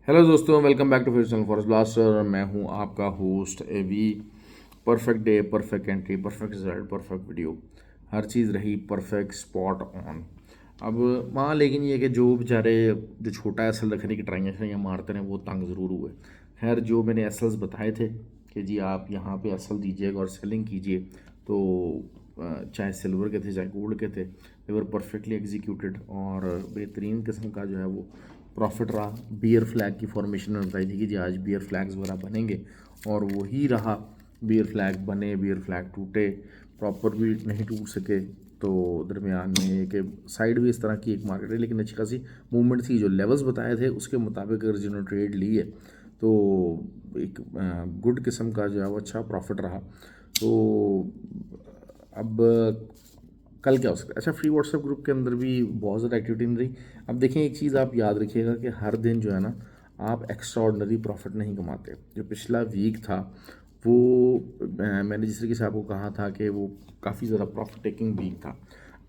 Hello दोस्तों, welcome back to फिर channel Forest Blaster. मैं हूं आपका host Avi. Perfect day, perfect entry, perfect result, perfect video, हर चीज़ रही परफेक्ट, स्पॉट ऑन। अब वहाँ लेकिन ये कि जो बेचारे जो छोटा एसल रखने की ट्राइयाँ मारते रहे वो तंग ज़रूर हुए। खैर, जो मैंने एसल्स बताए थे कि जी आप यहाँ पे एसल दीजिएगा और सेलिंग कीजिए, तो चाहे सिल्वर के थे चाहे गोल्ड के थे, दे वर परफेक्टली एग्जीक्यूटेड और बेहतरीन किस्म का जो है वो प्रॉफिट रहा। बियर फ्लैग की फॉर्मेशन में बताई थी कि जी आज बियर फ्लैग्स वगैरह बनेंगे, और वही रहा। बियर फ्लैग बने, बियर फ्लैग टूटे, प्रॉपर भी नहीं टूट सके। तो दरमियान में कि साइड भी इस तरह की एक मार्केट है, लेकिन अच्छी खासी मूवमेंट थी। जो लेवल्स बताए थे उसके मुताबिक अगर जिन्होंने ट्रेड ली है तो एक गुड किस्म का जो है वो अच्छा प्रॉफिट रहा। तो अब कल क्या हो सकता है? अच्छा, फ्री व्हाट्सएप ग्रुप के अंदर भी बहुत ज़्यादा एक्टिविटी नहीं रही। अब देखें, एक चीज़ आप याद रखिएगा कि हर दिन जो है ना, आप एक्स्ट्रा ऑर्डनरी प्रॉफिट नहीं कमाते। जो पिछला वीक था वो मैंने जिस तरीके से आपको कहा था कि वो काफ़ी ज़्यादा प्रॉफिट टेकिंग वीक था।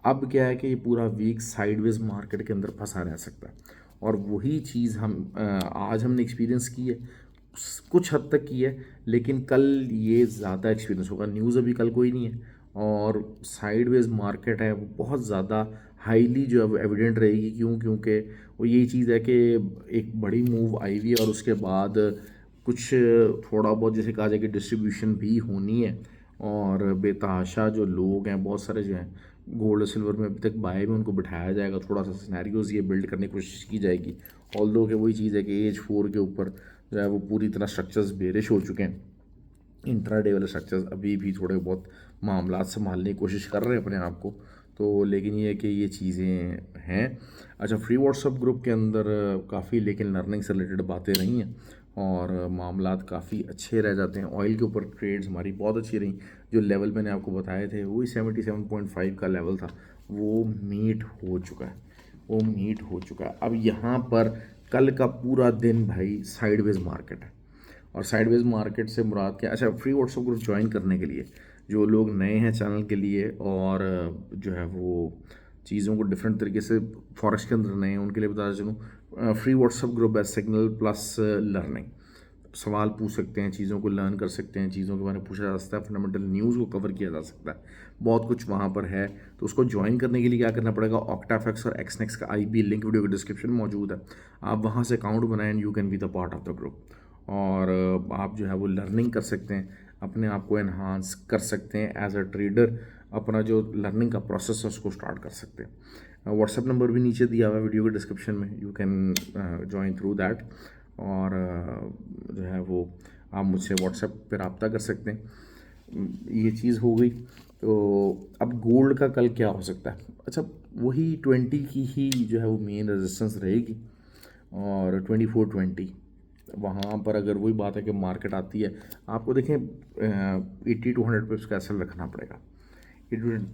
अब क्या है कि ये पूरा वीक साइडवेज मार्केट के अंदर फंसा रह सकता है, और वही चीज़ आज हमने एक्सपीरियंस की है, कुछ हद तक की है। लेकिन कल ये ज़्यादा एक्सपीरियंस होगा। न्यूज़ अभी कल कोई नहीं है, और साइडवेज मार्केट है वो बहुत ज़्यादा हाईली जो है वो एविडेंट रहेगी। क्योंकि वो यही चीज़ है कि एक बड़ी मूव आई हुई है और उसके बाद कुछ थोड़ा बहुत जैसे कहा जाए कि डिस्ट्रीब्यूशन भी होनी है। और बेतहाशा जो लोग हैं, बहुत सारे जो हैं गोल्ड सिल्वर में अभी तक बाय में, उनको बिठाया जाएगा। थोड़ा सा सिनेरियोज ये बिल्ड करने की कोशिश की जाएगी। ऑल्दो कि वही चीज़ है कि एज 4 के ऊपर जो है वो पूरी तरह स्ट्रक्चर्स बेरिश हो चुके हैं। इंट्राडे वाले स्ट्रक्चर्स अभी भी थोड़े बहुत मामला संभालने की कोशिश कर रहे हैं अपने आप को। तो लेकिन ये है कि ये चीज़ें हैं। अच्छा, फ्री व्हाट्सएप ग्रुप के अंदर काफ़ी लेकिन लर्निंग से रिलेटेड बातें रही हैं, और मामलात काफ़ी अच्छे रह जाते हैं। ऑयल के ऊपर ट्रेड्स हमारी बहुत अच्छी रही। जो लेवल मैंने आपको बताए थे वही 77.5 का लेवल था, वो मीट हो चुका है। वो मीट हो चुका है। अब यहाँ पर कल का पूरा दिन भाई साइडवेज मार्केट है। और साइडवेज मार्केट से मुराद क्या? अच्छा, फ्री व्हाट्सएप ग्रुप ज्वाइन करने के लिए जो लोग नए हैं चैनल के लिए, और जो है वो चीज़ों को डिफरेंट तरीके से फॉरेस्ट के अंदर नए हैं, उनके लिए बताना चलूँ, फ्री व्हाट्सएप ग्रुप है सिग्नल प्लस लर्निंग। सवाल पूछ सकते हैं, चीज़ों को लर्न कर सकते हैं, चीज़ों के बारे में पूछा जा सकता है, फंडामेंटल न्यूज़ को कवर किया जा सकता है। बहुत कुछ वहाँ पर है। तो उसको ज्वाइन करने के लिए क्या करना पड़ेगा? ऑक्टाफेक्स और एक्सनेक्स का आईबी लिंक वीडियो के डिस्क्रिप्शन में मौजूद है। आप वहाँ से अकाउंट बनाएं, you can be the part of the group. और आप जो है वो लर्निंग कर सकते हैं, अपने आप को एनहांस कर सकते हैं एज अ ट्रेडर। अपना जो लर्निंग का प्रोसेस है उसको स्टार्ट कर सकते हैं। व्हाट्सएप नंबर भी नीचे दिया हुआ है वीडियो के डिस्क्रिप्शन में, you can join through that. और जो है वो आप मुझसे व्हाट्सएप पर रब्ता कर सकते हैं। ये चीज़ हो गई। तो अब गोल्ड का कल क्या हो सकता है? अच्छा, वही 20 की ही जो है वो मेन रेजिस्टेंस रहेगी, और 2420 वहाँ पर अगर वही बात है कि मार्केट आती है, आपको देखें 80 to 100 पिप्स का एसल रखना पड़ेगा।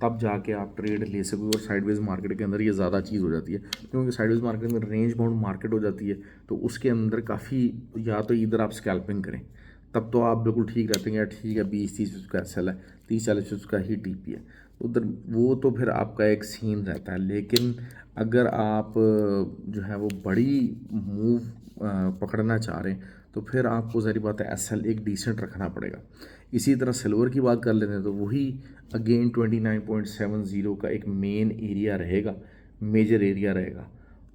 तब जाके आप ट्रेड ले सकोगे। और साइडवेज मार्केट के अंदर ये ज़्यादा चीज़ हो जाती है, क्योंकि साइडवेज मार्केट में रेंज बाउंड मार्केट हो जाती है। तो उसके अंदर काफ़ी, या तो इधर आप स्कैल्पिंग करें, तब तो आप बिल्कुल ठीक रहते हैं यार, ठीक है 20-30 पिप्स का एसल है, 30-40 पिप्स का ही टीपी है, उधर वो तो फिर आपका एक सीन रहता है। लेकिन अगर आप जो है वो बड़ी मूव पकड़ना चाह रहे हैं, तो फिर आपको ज़ाहिर बात है एसएल एक डिसेंट रखना पड़ेगा। इसी तरह सिल्वर की बात कर लेते हैं, तो वही अगेन 29.70 का एक मेन एरिया रहेगा, मेजर एरिया रहेगा।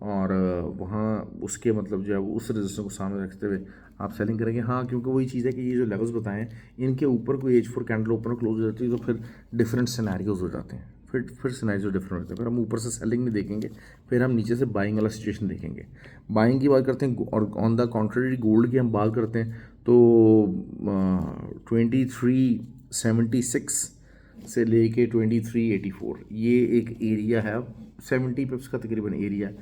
और वहाँ उसके मतलब जो है वो उस रजिस्टर को सामने रखते हुए आप सेलिंग करेंगे। हाँ, क्योंकि वही चीज़ है कि ये जो लेवल्स बताएं हैं, इनके ऊपर कोई एज 4 कैंडल ओपन क्लोज हो जाती है, तो फिर डिफरेंट सिनेरियोज हो जाते हैं। फिर सिनेरियो डिफरेंट होते हैं। फिर हम ऊपर से सेलिंग नहीं देखेंगे, फिर हम नीचे से बाइंग वाला सिचुएशन देखेंगे। बाइंग की बात करते हैं, और ऑन द कॉन्ट्रेरी गोल्ड की हम बात करते हैं, तो 2376 से लेके 2384 ये एक एरिया है। 70 पिप्स का तकरीबन एरिया है।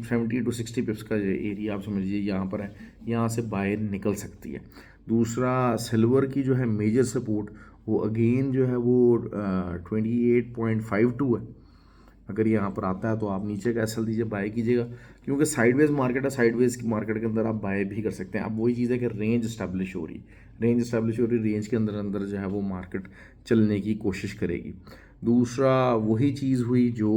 70 to 60 पिप्स का जो एरिया आप समझिए यहाँ पर है, यहाँ से बाहर निकल सकती है। दूसरा, सिल्वर की जो है मेजर सपोर्ट, वो अगेन जो है वो 28.52 है। अगर यहाँ पर आता है तो आप नीचे का एसएल दीजिए, बाय कीजिएगा, क्योंकि साइडवेज मार्केट है। साइडवेज मार्केट के अंदर आप बाय भी कर सकते हैं। अब वही चीज़ है कि रेंज इस्टेब्लिश हो रही, रेंज के अंदर अंदर जो है वो मार्केट चलने की कोशिश करेगी। दूसरा, वही चीज़ हुई जो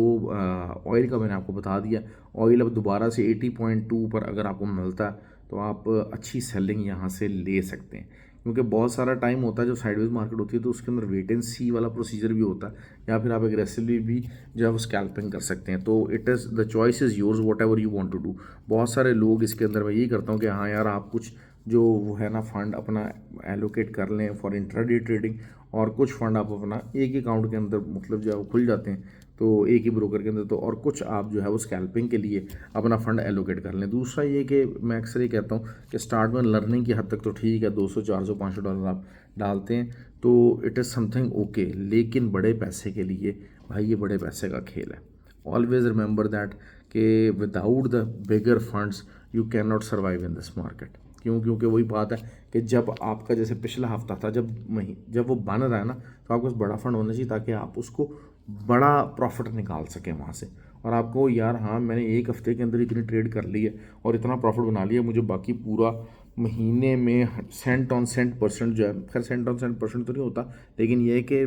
ऑयल का मैंने आपको बता दिया। ऑयल अब दोबारा से 80.2 पर अगर आपको मिलता है तो आप अच्छी सेलिंग यहाँ से ले सकते हैं, क्योंकि बहुत सारा टाइम होता है जब साइडवेज मार्केट होती है तो उसके अंदर वेट एंड सी वाला प्रोसीजर भी होता है, या फिर आप एग्रेसिवली भी जो है वो स्कैल्पिंग कर सकते हैं। तो it is the choice is yours whatever you want to do. बहुत सारे लोग इसके अंदर मैं यही करता हूँ कि हाँ यार, आप कुछ जो वो है ना फंड अपना एलोकेट कर लें फॉर इंट्राडे ट्रेडिंग, और कुछ फंड आप अपना एक ही अकाउंट के अंदर मतलब जो है वो खुल जाते हैं तो एक ही ब्रोकर के अंदर, तो और कुछ आप जो है वो स्कैल्पिंग के लिए अपना फंड एलोकेट कर लें। दूसरा ये कि मैं अक्सर ये कहता हूँ कि स्टार्ट में लर्निंग की हद तक तो ठीक है, 200 400 500 डॉलर आप डालते हैं तो इट इज़ समथिंग ओके, लेकिन बड़े पैसे के लिए भाई ये बड़े पैसे का खेल है। ऑलवेज रिमेंबर दैट कि without the bigger funds you can not survive in this market. क्यों? क्योंकि वही बात है कि जब आपका जैसे पिछला हफ्ता था, जब वो बन रहा है ना, तो आपके पास बड़ा फंड होना चाहिए ताकि आप उसको बड़ा प्रॉफिट निकाल सकें वहाँ से, और आपको यार हाँ मैंने एक हफ्ते के अंदर इतनी ट्रेड कर ली है और इतना प्रॉफिट बना लिया, मुझे बाकी पूरा महीने में सेंट ऑन सेंट परसेंट जो है, खैर सेंट ऑन सेंट परसेंट तो नहीं होता, लेकिन यह है कि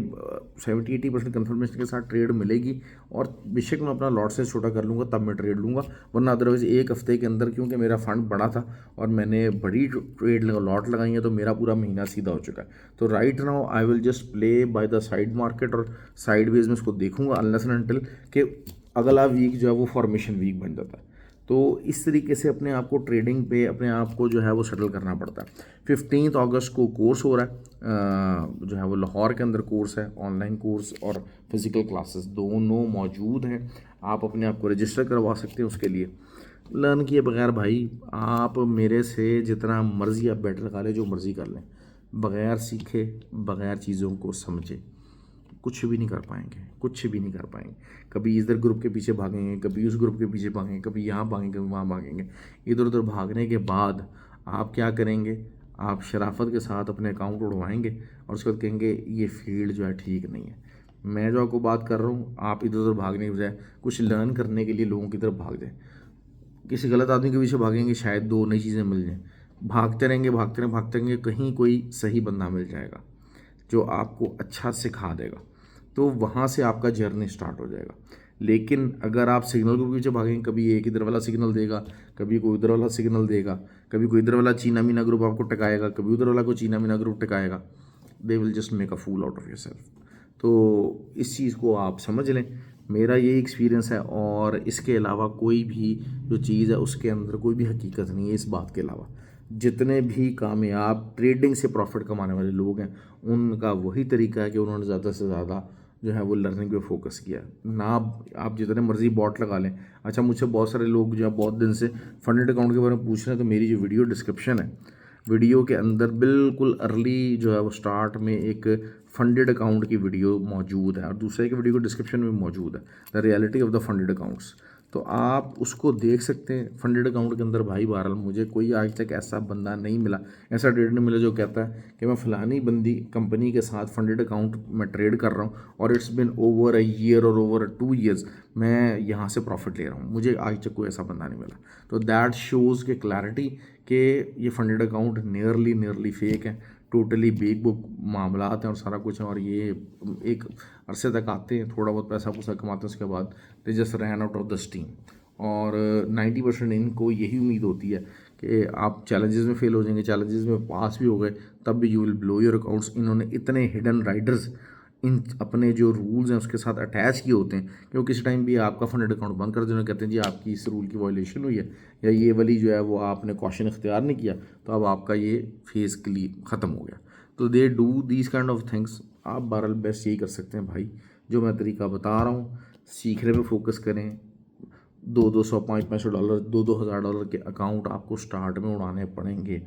70-80% कन्फर्मेशन के साथ ट्रेड मिलेगी, और बेशक मैं अपना लॉट से छोटा कर लूँगा तब मैं ट्रेड लूँगा, वरना अदरवाइज़ एक हफ्ते के अंदर क्योंकि मेरा फंड बड़ा था और मैंने बड़ी ट्रेड लॉट लगाई है तो मेरा पूरा महीना सीधा हो चुका है। तो right now I will just play by the side market, और साइड वेज में इसको देखूँगा अनलेस एंड अनटिल कि अगला वीक जो है वो फॉर्मेशन वीक बन जाता है। तो इस तरीके से अपने आप को ट्रेडिंग पे अपने आप को जो है वो सेटल करना पड़ता है। 15 अगस्त को कोर्स हो रहा है जो है वो लाहौर के अंदर कोर्स है, ऑनलाइन कोर्स और फिज़िकल क्लासेस दोनों मौजूद हैं। आप अपने आप को रजिस्टर करवा सकते हैं उसके लिए। लर्न किए बगैर भाई आप मेरे से जितना मर्ज़ी आप बेटर लगा लें, जो मर्ज़ी कर लें, बगैर सीखे बगैर चीज़ों को समझे कुछ भी नहीं कर पाएंगे, कुछ भी नहीं कर पाएंगे। कभी इधर ग्रुप के पीछे भागेंगे, कभी उस ग्रुप के पीछे भागेंगे, कभी यहाँ भागेंगे, कभी वहाँ भागेंगे। इधर उधर भागने के बाद आप क्या करेंगे? आप शराफत के साथ अपने अकाउंट उड़वाएंगे और उसके बाद कहेंगे ये फील्ड जो है ठीक नहीं है। मैं जो आपको बात कर रहा हूँ, आप इधर उधर भागने के बजाय कुछ लर्न करने के लिए लोगों की तरफ भाग जाए। किसी गलत आदमी के पीछे भागेंगे, शायद दो नई चीज़ें मिल जाएँ। भागते रहेंगे भागते रहेंगे भागते रहेंगे, कहीं कोई सही बंदा मिल जाएगा जो आपको अच्छा सिखा देगा, तो वहाँ से आपका जर्नी स्टार्ट हो जाएगा। लेकिन अगर आप सिग्नल के पीछे भागेंगे, कभी एक इधर वाला सिग्नल देगा, कभी कोई उधर वाला सिग्नल देगा, कभी कोई इधर वाला चीना मीना ग्रुप आपको टकाएगा, कभी उधर वाला कोई चीना मीना ग्रुप टकाएगा, they will just make a fool out of yourself. तो इस चीज़ को आप समझ लें, मेरा ये एक्सपीरियंस है, और इसके अलावा कोई भी जो चीज़ है उसके अंदर कोई भी हकीकत नहीं है। इस बात के अलावा जितने भी कामयाब ट्रेडिंग से प्रॉफिट कमाने वाले लोग हैं, उनका वही तरीका है कि उन्होंने ज़्यादा से ज़्यादा जो है वो लर्निंग पे फोकस किया ना। आप जितने मर्जी बॉट लगा लें। अच्छा, मुझसे बहुत सारे लोग जो है बहुत दिन से फंडेड अकाउंट के बारे में पूछ रहे हैं, तो मेरी जो वीडियो डिस्क्रिप्शन है, वीडियो के अंदर बिल्कुल अर्ली जो है वो स्टार्ट में एक फंडेड अकाउंट की वीडियो मौजूद है, और दूसरे की वीडियो को डिस्क्रिप्शन में मौजूद है, the reality of the funded accounts. तो आप उसको देख सकते हैं। फंडेड अकाउंट के अंदर भाई बहरहाल मुझे कोई आज तक ऐसा बंदा नहीं मिला, ऐसा ट्रेडर नहीं मिला जो कहता है कि मैं फ़लानी बंदी कंपनी के साथ फंडेड अकाउंट में ट्रेड कर रहा हूँ और it's been over a year और ओवर 2 ईयर्स मैं यहाँ से प्रॉफिट ले रहा हूँ। मुझे आज तक कोई ऐसा बंदा नहीं मिला। तो दैट शोज़ के क्लैरिटी कि ये फंडेड अकाउंट नियरली फेक है, टोटली बेक बुक मामलात हैं और सारा कुछ है। और ये एक अरसे तक आते हैं, थोड़ा बहुत पैसा पूसा कमाते हैं, उसके बाद they just ran out of the steam. और 90% इनको यही उम्मीद होती है कि आप चैलेंजेस में फेल हो जाएंगे, चैलेंजेस में पास भी हो गए तब भी you will blow your accounts. इन्होंने इतने हिडन राइडर्स इन अपने जो रूल्स हैं उसके साथ अटैच किए होते हैं कि वो किसी टाइम भी आपका फंडेड अकाउंट बंद कर देना, कहते हैं जी आपकी इस रूल की वायलेशन हुई है, या ये वाली जो है वो आपने क्वेश्चन इख्तियार नहीं किया, तो अब आपका ये फेस क्लियर ख़त्म हो गया। तो they do these kind of things. आप बहरहाल बेस्ट यही कर सकते हैं भाई, जो मैं तरीका बता रहा हूँ, सीखने पे फोकस करें। 200 500 डॉलर 2-2 हज़ार डॉलर के अकाउंट आपको स्टार्ट में उड़ाने पड़ेंगे।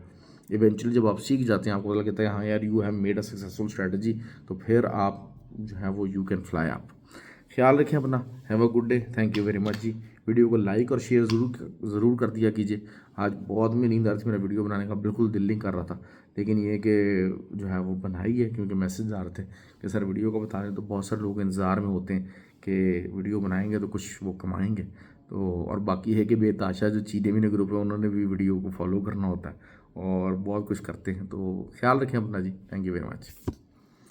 इवेंचुअली जब आप सीख जाते हैं, आपको पता लगता है हाँ यार you have made a successful strategy, तो फिर आप जो है वो यू कैन फ्लाई अप। ख्याल रखें अपना। Have a good day. Thank you very much ji. Video को लाइक और शेयर ज़रूर कर दिया कीजिए। आज बहुत में नींद आ रही थी, मेरा वीडियो बनाने का बिल्कुल दिल नहीं कर रहा था, लेकिन ये कि जो है वो बनाई है क्योंकि मैसेज आ रहे थे कि सर वीडियो को बता रहे हैं। तो बहुत सारे लोग इंतज़ार में होते हैं कि वीडियो बनाएंगे तो कुछ वो कमाएंगे। तो और बाकी है कि बेताशा जो चीने मीने ग्रुप है, उन्होंने भी वीडियो को फॉलो करना होता है और बहुत कुछ करते हैं। तो ख्याल रखें अपना जी। Thank you very much.